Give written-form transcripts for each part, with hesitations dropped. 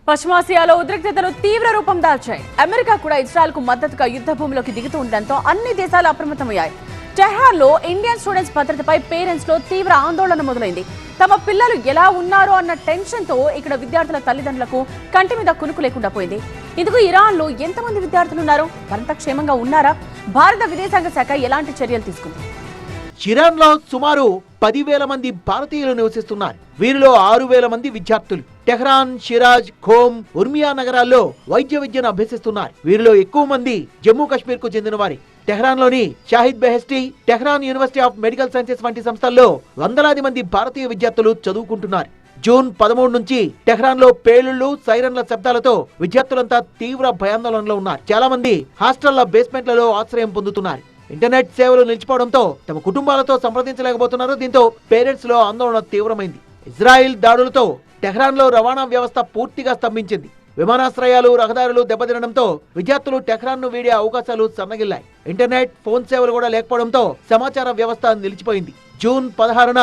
పశ్చిమాసియాలో ఉద్రిక్తతలు తీవ్ర రూపం దాల్చాయి. అమెరికా కూడా ఇజ్రాయెల్ కు మద్దతుగా యుద్ధ భూమిలోకి దిగుతూ ఉండడంతో అన్ని దేశాలు అప్రమత్తమయ్యాయి. టెహ్రాన్ లో ఇండియన్ స్టూడెంట్స్ భద్రతపై పేరెంట్స్ లో తీవ్ర ఆందోళన మొదలైంది. తమ పిల్లలు ఎలా ఉన్నారో అన్న టెన్షన్ తో ఇక్కడ విద్యార్థుల తల్లిదండ్రులకు కంటి మీద కునుకు లేకుండా పోయింది. ఇందుకు ఇరాన్ లో ఎంతమంది విద్యార్థులు ఉన్నారు, వారంతా క్షేమంగా ఉన్నారా, భారత విదేశాంగ శాఖ ఎలాంటి చర్యలు తీసుకుంది? ఇరాన్ లో సుమారు 10,000 మంది భారతీయులు నివసిస్తున్నారు. వీరిలో 6,000 మంది విద్యార్థులు టెహ్రాన్, షిరాజ్, ఖోమ్, ఉర్మియా నగరాల్లో వైద్య విద్యను అభ్యసిస్తున్నారు. వీరిలో ఎక్కువ మంది జమ్మూ కాశ్మీర్ కు చెందిన వారి. టెహ్రాన్ లోని Shahid Beheshti, Tehran University of Medical Sciences వంటి సంస్థల్లో వందలాది మంది భారతీయ విద్యార్థులు చదువుకుంటున్నారు. జూన్ 13 నుంచి టెహ్రాన్ లో పేలుళ్లు, సైరన్ల శబ్దాలతో విద్యార్థులంతా తీవ్ర భయాందోళనలో ఉన్నారు. చాలా మంది హాస్టళ్ల బేస్మెంట్లలో ఆశ్రయం పొందుతున్నారు. ఇంటర్నెట్ సేవలు నిలిచిపోవడంతో తమ కుటుంబాలతో సంప్రదించలేకపోతున్నారు. దీంతో పేరెంట్స్ లో ఆందోళన తీవ్రమైంది. ఇజ్రాయిల్ దాడులతో టెహ్రాన్ లో రవాణా వ్యవస్థ పూర్తిగా స్తంభించింది. విమానాశ్రయాలు, రహదారులు దెబ్బతినడంతో విద్యార్థులు టెహ్రాన్ ను వీడే అవకాశాలు సన్నగిల్లాయి. ఇంటర్నెట్, ఫోన్ సేవలు కూడా లేకపోవడంతో సమాచార వ్యవస్థ నిలిచిపోయింది. జూన్ 16న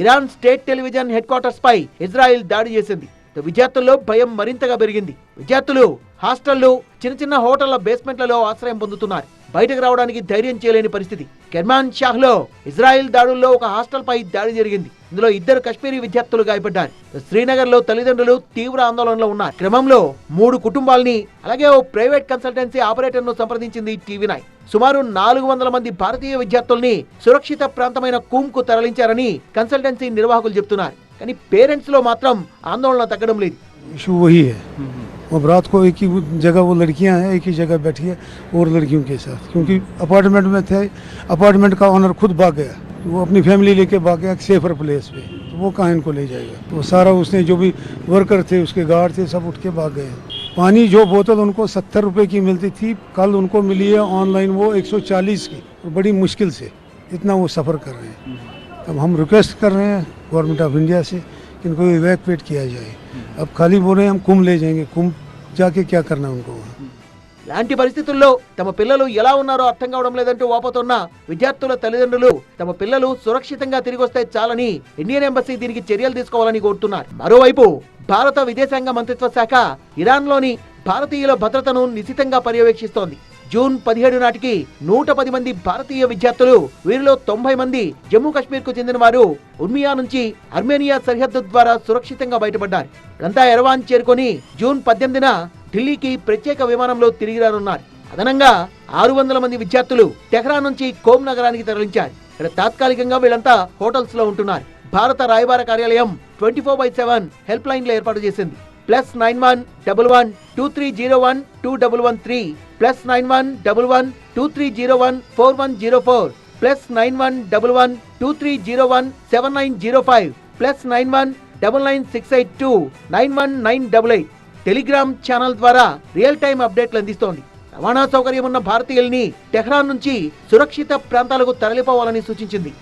Iran state television headquarters పై ఇజ్రాయిల్ దాడి చేసింది. విద్యార్థుల్లో భయం మరింతగా పెరిగింది. విద్యార్థులు హాస్టళ్లు, చిన్న చిన్న హోటళ్ల బేస్మెంట్లలో ఆశ్రయం పొందుతున్నారు. బయటకు రావడానికి ధైర్యం చేయలేని పరిస్థితి. కెర్మాన్ షాహ్ లో ఇజ్రాయిల్ దాడుల్లో ఒక హాస్టల్ పై దాడి జరిగింది. ఇందులో 2 కశ్మీరీ విద్యార్థులు గాయపడ్డారు. శ్రీనగర్ లో తల్లిదండ్రులు తీవ్ర ఆందోళనలో ఉన్నారు. క్రమంలో 3 కుటుంబాలని, అలాగే ఓ ప్రైవేట్ కన్సల్టెన్సీ ఆపరేటర్ ను సంప్రదించింది టీవీ9. సుమారు 400 మంది భారతీయ విద్యార్థుల్ని సురక్షిత ప్రాంతమైన కూమ్ కు తరలించారని కన్సల్టెన్సీ నిర్వాహకులు చెబుతున్నారు. కానీ పేరెంట్స్ లో మాత్రం ఆందోళన తగ్గడం లేదు. वो रात को एक ही जगह वो लड़कियां हैं, एक ही जगह बैठी है और लड़कियों के साथ, क्योंकि अपार्टमेंट में थे। अपार्टमेंट का ओनर खुद भाग गया, वो अपनी फैमिली लेके भाग गया सेफर प्लेस पे, तो वो कहाँ इनको ले जाएगा। वो सारा उसने जो भी वर्कर थे, उसके गार्ड थे, सब उठ के भाग गए। पानी जो बोतल उनको 70 रुपए की मिलती थी, कल उनको मिली है ऑनलाइन वो 140 की, और बड़ी मुश्किल से इतना वो सफ़र कर रहे हैं। अब हम रिक्वेस्ट कर रहे हैं गवर्नमेंट ऑफ इंडिया से कि इनको इवैक्यूएट किया जाए। अब खाली बोल रहे हैं हम कुंभ ले जाएंगे, कुंभ जाके क्या करना उनको। ఇలాంటి పరిస్థితుల్లో తమ పిల్లలు ఎలా ఉన్నారో అర్థం కావడం లేదంటూ వాపోతున్న విద్యార్థుల తల్లిదండ్రులు తమ పిల్లలు సురక్షితంగా తిరిగి వస్తే చాలని ఇండియన్ ఎంబసీ దీనికి చర్యలు తీసుకోవాలని కోరుతున్నారు. మరోవైపు భారత విదేశాంగ మంత్రిత్వ శాఖ ఇరాన్ లోని భారతీయుల భద్రతను నిశితంగా పర్యవేక్షిస్తోంది. జూన్ 17 నాటికి 110 మంది భారతీయ విద్యార్థులు, వీరిలో 90 మంది జమ్మూ కాశ్మీర్ కు చెందిన వారు ఉర్మియా నుంచి అర్మేనియా సరిహద్దు ద్వారా సురక్షితంగా బయటపడ్డారు. వీరంతా ఎరవాన్ చేరుకొని జూన్ 18న ఢిల్లీకి ప్రత్యేక విమానంలో తిరిగి రానున్నారు. అదనంగా 600 మంది విద్యార్థులు టెహ్రాన్ నుంచి ఖోమ్ నగరానికి తరలించారు. ఇక్కడ తాత్కాలికంగా వీళ్ళంతా హోటల్స్ లో ఉంటున్నారు. భారత రాయబార కార్యాలయం 24/7 హెల్ప్ లైన్లు ఏర్పాటు చేసింది. +91 11 2301 2113, +91 11 2301 4104, +91 11 2301 7905, +91 99682 91988. టెలిగ్రామ్ ఛానల్ ద్వారా రియల్ టైం అప్డేట్లు అందిస్తోంది. రవాణా సౌకర్యం ఉన్న భారతీయుల్ని టెహ్రాన్ నుంచి సురక్షిత ప్రాంతాలకు తరలిపోవాలని సూచించింది.